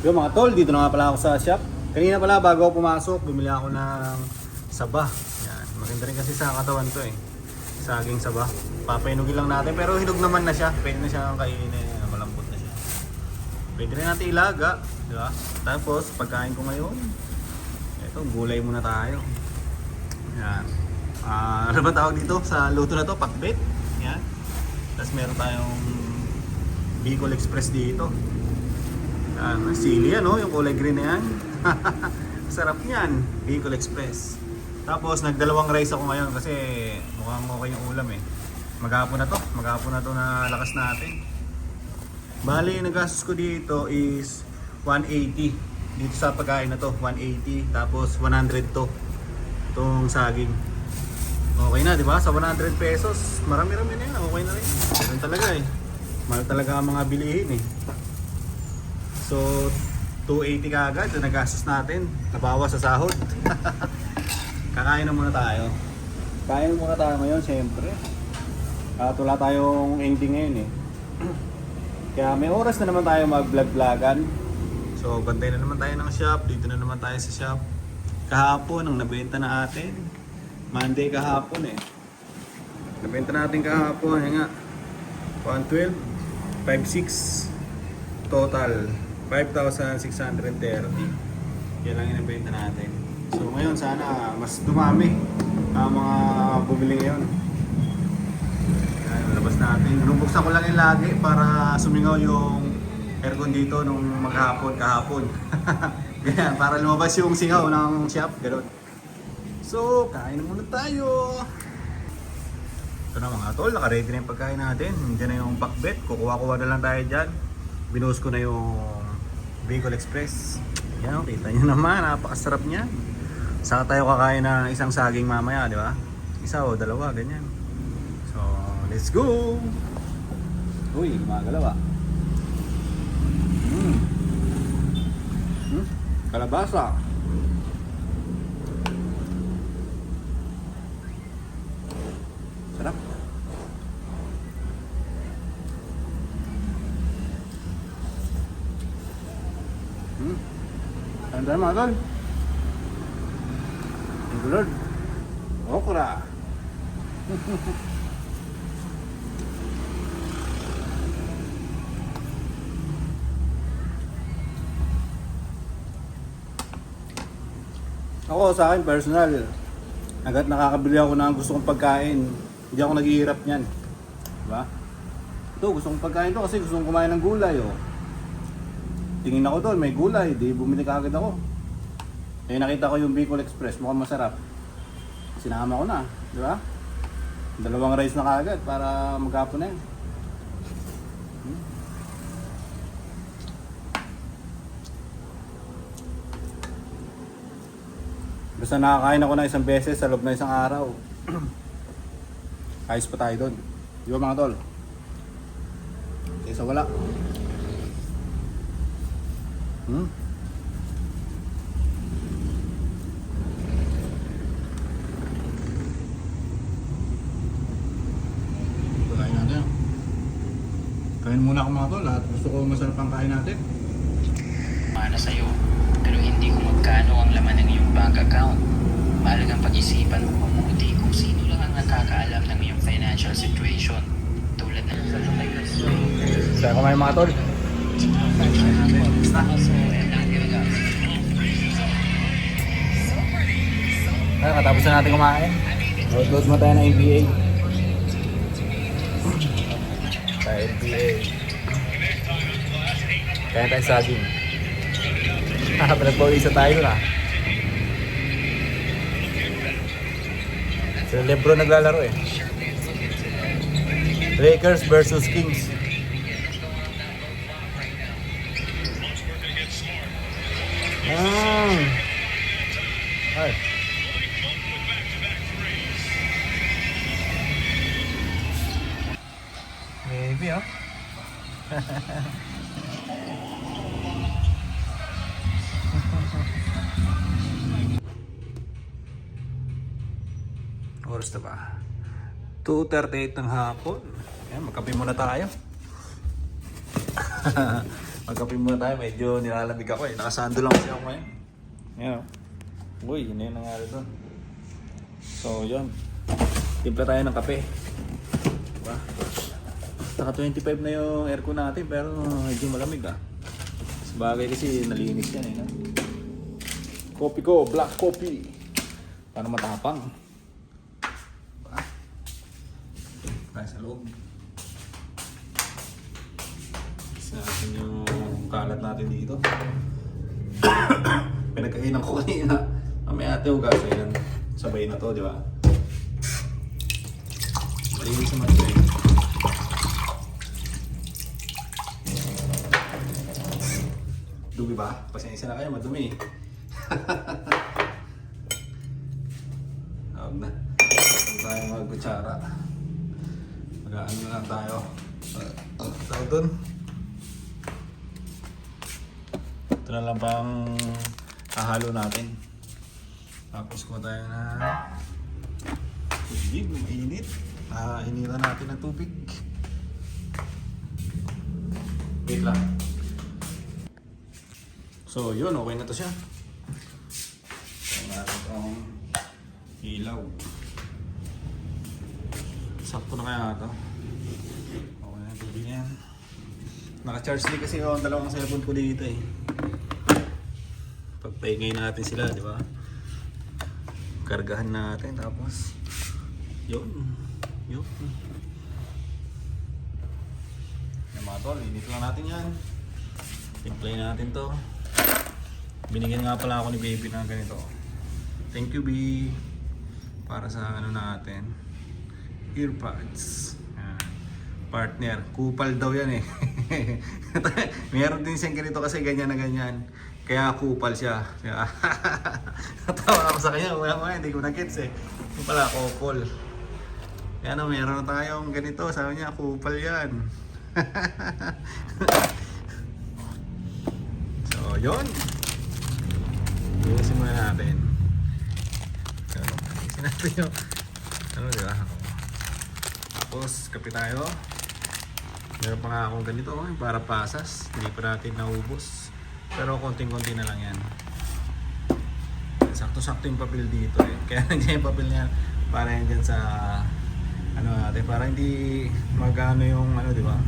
Yung mga tol, dito na nga pala ako sa shop. Kanina pala bago ako pumasok, bumili ako ng saba. Yan. Maganda rin kasi sa katawan to eh. Saging saba. Papainugin lang natin pero hinog naman na siya. Pwede na siya kainin. Malambot na siya. Pwede rin natin ilaga. Diba? Tapos pagkain ko ngayon, ito gulay muna tayo. Yan. Ano ba tawag dito sa luto na to? Pakbet. Yan. Tapos meron tayong Bicol Express dito. Sili yan, no? Yung kulay green na yan. Sarap niyan, Bicol Express. Tapos nagdalawang rice ako ngayon kasi mukhang okay yung ulam eh. Maghapon na to na lakas natin. Bali, nagastos ko dito is 180. Dito sa pagkain na to, 180. Tapos 100 to. Itong saging. Okay na, di ba? Sa 100 pesos, marami-rami na yan. Okay na rin. Ganun talaga eh. Mahal talaga ang mga bilihin eh. So, 280 kaagad na nagastos natin. Nabawas sa sahod. Kakain na muna tayo. Kain muna tayo ngayon, siyempre. At wala tayong ending ngayon eh. Kaya may oras na naman tayo mag-vlog-vlogan. So, bantay na naman tayo ng shop. Dito na naman tayo sa shop. Kahapon, ang nabenta na atin. Monday kahapon eh. Nabenta natin kahapon. Yan nga. 112, 56. Total. 5,630. Yan lang yung nabenta natin. So ngayon sana mas dumami ang mga bumili ngayon. Ayan, labas natin. Nubuksan ko lang yung lagi para sumingaw yung aircon dito nung maghapon, kahapon. Ganyan, para lumabas yung singaw ng shop. Ganun. So, kain na muna tayo. Ito na mga tol, naka-ready na yung pagkain natin. Diyan na yung pakbet. Kukuha-kuha na lang tayo dyan. Binuhos ko na yung Bicol Express. Yan, kita nyo naman, napakasarap niya. Saka tayo kakain na isang saging mamaya, di ba? Isa o dalawa, ganyan. So, let's go! Uy, gumagalaw ah. Kalabasa. Sarap. Ano tayo mga tol? Thank you Lord. Okra. Ako sa akin personal, agad nakakabili ako ng gusto kong pagkain. Hindi ako naghihirap niyan. Diba? Ito, gusto kong pagkain to kasi gusto kong kumain ng gulay oh. Tingin ako doon, may gulay, di bumili kaagad ako. Eh nakita ko yung Bicol Express, mukhang masarap. Sinama ko na, di ba? Dalawang rice na kaagad para maghapon na yan. Basta nakakain ako na isang beses sa loob na isang araw. Ayos pa tayo doon. Di ba mga tol? Kaysa wala. Kain natin. Kain muna ako mga tol at gusto ko masarap ang kain natin. Para sa'yo, pero hindi kung magkano ang laman ng iyong bank account. Mahalagang pag-isipan mo mabuti kung sino lang ang nakakaalam ng iyong financial situation. Tulad ng Saya kumain mga tol. Katapos na natin kumain. Load mo tayo ng NBA. Sa NBA. Kaya tayo saging. Pinagpawisa tayo na. Si Lebron naglalaro eh. Lakers versus Kings. Ay. Maybe oh. Oras na ba? 2:38 ng hapon. Ayan, magkape muna tayo. Magkape muna tayo, medyo nilalamig ako eh. Nakasando lang kasi ako ngayon. Yan o. Uy, yun na yung nangyari doon. So, yun. Timpla tayo ng kape. Diba? Naka 25 na yung aircon natin pero medyo malamig ah. Sabagay kasi nalinis yan eh. No? Coffee ko, black coffee. Para matapang. Diba? Tayo sa loob. Isa natin yung kalat natin dito. Pinagkainan ko kanina. Mamaya ate hugas. Ayan. Sabay na to, di ba? Malinis naman ito eh. Dumi ba? Pasensya na kayo, madumi. Huwag na. Huwag tayo mag-kutsara. Mag-ano na lang tayo. Tawag dun. Ito na lang pang hahalo natin. Tapos kuha tayo na tubig, mainit. Hinila natin ng tubig. Wait lang. So yun, okay na to siya. Kaya natin itong ilaw. Sakto na kaya ito. Okay na tubig yan. Naka-charge din kasi yung dalawang cellphone ko dito eh. Pagpaingay natin sila, di ba? Kargahan natin tapos yun. Yung mga tol, init lang natin yan. Timplay natin to. Binigyan nga pala ako ni baby ng ganito. Thank you B. Para sa ano natin, earpods. Partner, kupal daw yan eh. Meron din siyang ganito kasi ganyan na ganyan. Kaya kupal siya. Natawa ako sa kanya, wala hindi ko na-gets eh. Yung pala, kupal. Kaya na meron na tayong ganito, sabi niya, kupal yan. So, yun. Iusin muna natin. Iusin natin yung, ano diba? Tapos, kape tayo. Meron pa nga akong ganito, para pasas. Hindi pa natin naubos. Pero konting-konti na lang yan. Sakto-sakto yung papel dito eh. Kaya nandiyan yung papel niya para yan dyan sa ano natin. Para hindi magano yung ano, di ba?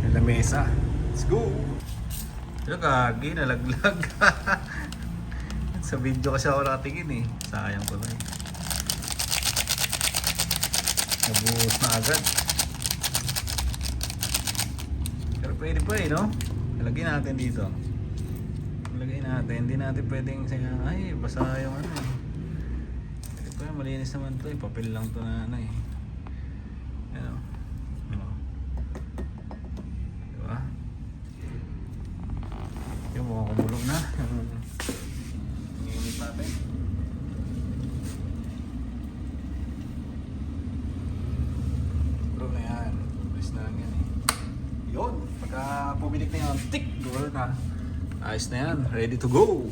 Yung lamesa. Let's go! Ito kagi, nalaglag. Sa video kasi ako nakatingin eh. Sayang ko lang. Nabuhos na agad. Pero pwede pa eh, no? Lagyan natin dito. Lagyan natin. Hindi natin pwedeng sayang, ay, basa yung ano eh. Pwede pa, malinis naman to eh. Papel lang to na ano eh. Ano? Ano? Diba? Yung mukhang kumulong na. Yung init natin. Bro na yan. Best na lang yan eh. Yun, pagka pumilik na yung tick, duwal na. Ayos na yan, ready to go.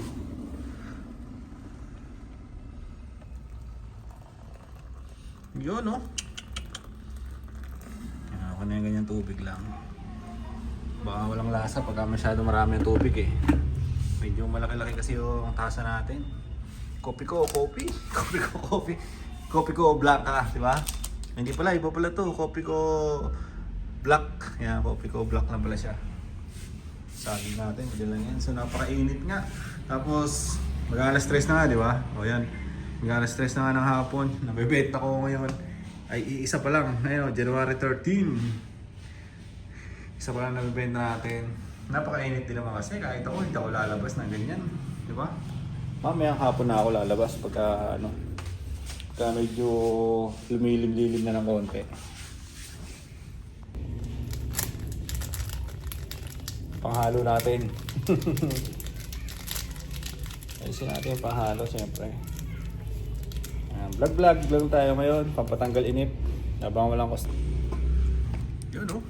Yun, no? Ako na yung ganyan tubig lang. Baka walang lasa pagka masyado marami yung tubig eh. Medyo malaki-laki kasi yung tasa natin. Kopi ko, kopi. Kopi ko, kopi. Kopi ko, blanca, di ba? Hindi pala, iba pala to. Kopi ko black. Yan, coffee ko black lang pala siya. Saging natin, pwede lang yan. So napaka-init nga. Tapos mag-alas stress na nga, di ba? O yan. Mag-alas stress na nga ng hapon. Nabibenta ko ngayon. Ay, isa pa lang. Ayun, January 13. Isa pa lang nabibenta natin. Napaka-init din naman kasi. Kahit ako, hindi ako lalabas ng ganyan. Di ba? Mamayang hapon na ako lalabas pagka ano. Pagka medyo lumilim-lilim na ng konti. Panghalo natin. Ayusin natin yung panghalo siyempre. Vlog tayo ngayon. Pampatanggal inip. Habang walang cost. Yun o.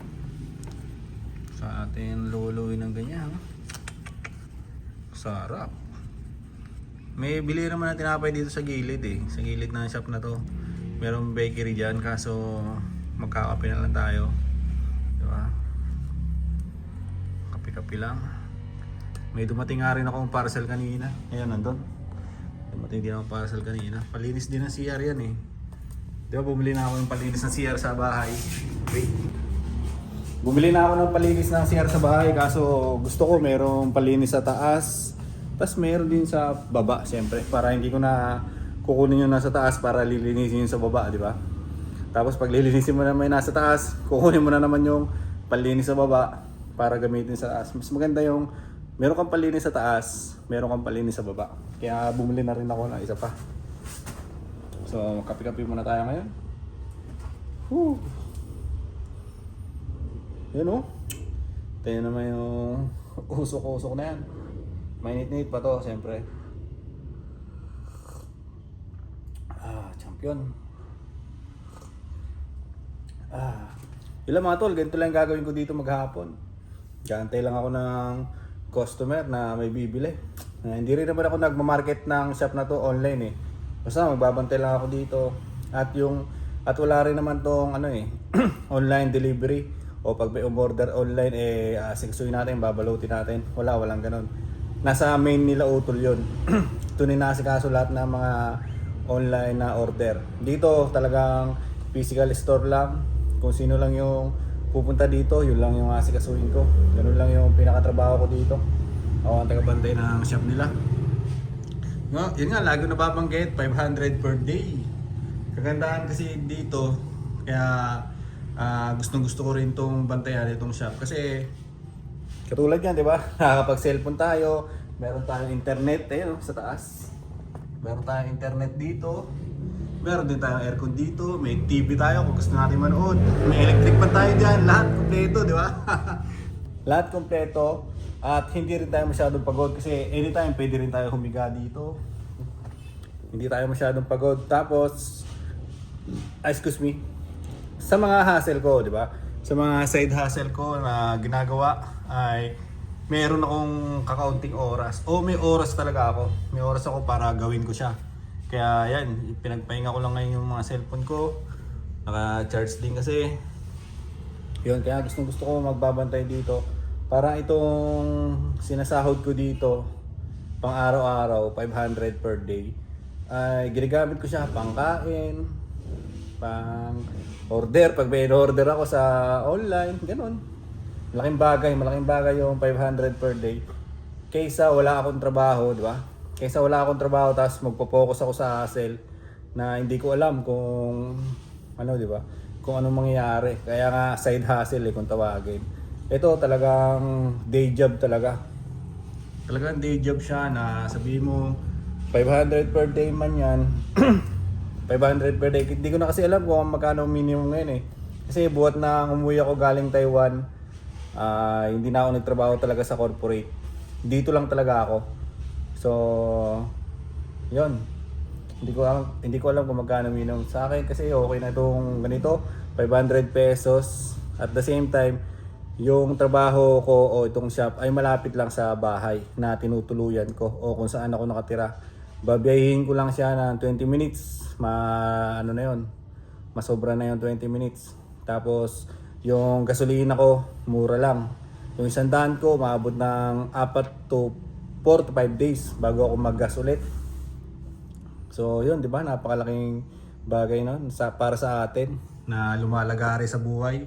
Sa atin luluin ng ganyan. Sarap. May bili naman na tinapay dito sa gilid eh. Sa gilid ng shop na to. Merong bakery dyan. Kaso magkakape na lang tayo. Diba? kape lang. May dumating nga rin akong parcel kanina. Ayan, nandun. Dumating din akong parcel kanina. Palinis din ng CR yan eh. Di ba bumili na ako ng palinis ng CR sa bahay. Wait. Bumili na ako ng palinis ng CR sa bahay kaso gusto ko merong palinis sa taas. Tapos meron din sa baba siyempre. Para hindi ko na kukunin yung nasa taas para lilinisin yung sa baba, di ba? Tapos pag lilinisin mo naman yung nasa taas, kukunin mo na naman yung palinis sa baba para gamitin sa taas. Mas maganda yung meron kang palinis sa taas, meron kang palinis sa baba. Kaya bumili na rin ako ng isa pa. So, kape-kape muna tayo ngayon. Whew. Yan o. Tayo naman yung usok-usok na yan. Mainit-nit pa to, siyempre. Champion. Yun lang mga tol, ganito lang gagawin ko dito maghapon. Gantay lang ako ng customer na may bibili. Hindi rin naman ako nagmamarket ng shop na to online eh. Basta magbabantay lang ako dito. At wala rin naman tong online delivery. O pag may umorder online siksuin natin, babalutin natin. Walang ganun. Nasa main nila utol yun. Ito ninasikaso lahat ng mga online na order. Dito talagang physical store lang. Kung sino lang yung pupunta dito, yun lang yung asikasuhin ko. Ganun lang yung pinakatrabaho ko dito. Ako ang tagabantay ng shop nila. Yun nga, lagi na babanggit, 500 per day. Kagandahan kasi dito, kaya gustong gusto ko rin itong bantayan, itong shop. Kasi katulad yan, di ba? Nakakapag-cellphone tayo, meron tayong internet, sa taas. Meron tayong internet dito. Meron din tayong aircon dito. May TV tayo kung gusto natin manood. May electric pan tayo dyan. Lahat kompleto, di ba? Lahat kompleto. At hindi rin tayo masyadong pagod. Kasi anytime pwede rin tayo humiga dito. Hindi tayo masyadong pagod. Tapos, excuse me. Sa mga hustle ko, di ba? Sa mga side hustle ko na ginagawa ay meron akong kakaunting oras. O may oras talaga ako. May oras ako para gawin ko siya. Kaya yan, pinagpahinga ko lang ngayon yung mga cellphone ko. Naka-charge din kasi. Yun, kaya gusto ko magbabantay dito. Para itong sinasahod ko dito, pang araw-araw, 500 per day, ay ginagamit ko siya pang kain, pang order. Pag may order ako sa online, ganun. Malaking bagay yung 500 per day. Kaysa wala akong trabaho, di ba? Kaysa wala akong trabaho tapos magpo-focus ako sa hustle na hindi ko alam kung di ba? Kung anong mangyayari. Kaya nga side hustle kung tawagin. Ito talagang day job talaga. Talagang day job siya na sabihin mo 500 per day man yan. 500 per day. Hindi ko na kasi alam kung magkano minimum ngayon eh. Kasi buhat na umuwi ako galing Taiwan, hindi na ako nagtrabaho talaga sa corporate. Dito lang talaga ako. So, yun. Hindi ko alam kung magkano minimum sa akin kasi okay na itong ganito, 500 pesos. At the same time, yung trabaho ko o itong shop ay malapit lang sa bahay na tinutuluyan ko o kung saan ako nakatira. Babiyahin ko lang siya ng 20 minutes. Masobra na yung 20 minutes. Tapos, yung gasolina ko, mura lang. Yung 100 ko, maabot ng 4 to 5 days bago ako maggas ulit. So, yun, di ba? Napakalaking bagay para sa atin na lumalagari sa buhay.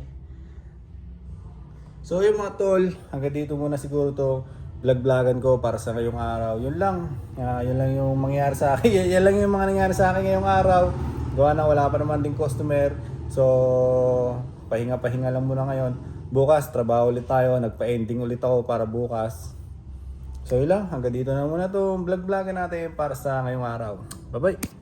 So, yung mga tol, hanggang dito muna siguro to vlog-vlogan ko para sa ngayong araw. Yun lang. Yun lang yung mangyayari sa akin. Yan lang yung mga nangyari sa akin ngayong araw. Gawa na wala pa naman ding customer. So, pahinga-pahinga lang muna ngayon. Bukas, trabaho ulit tayo. Nagpa-ending ulit ako para bukas. So, yun lang. Hanggang dito na muna itong vlog-vlogan natin para sa ngayong araw. Bye-bye!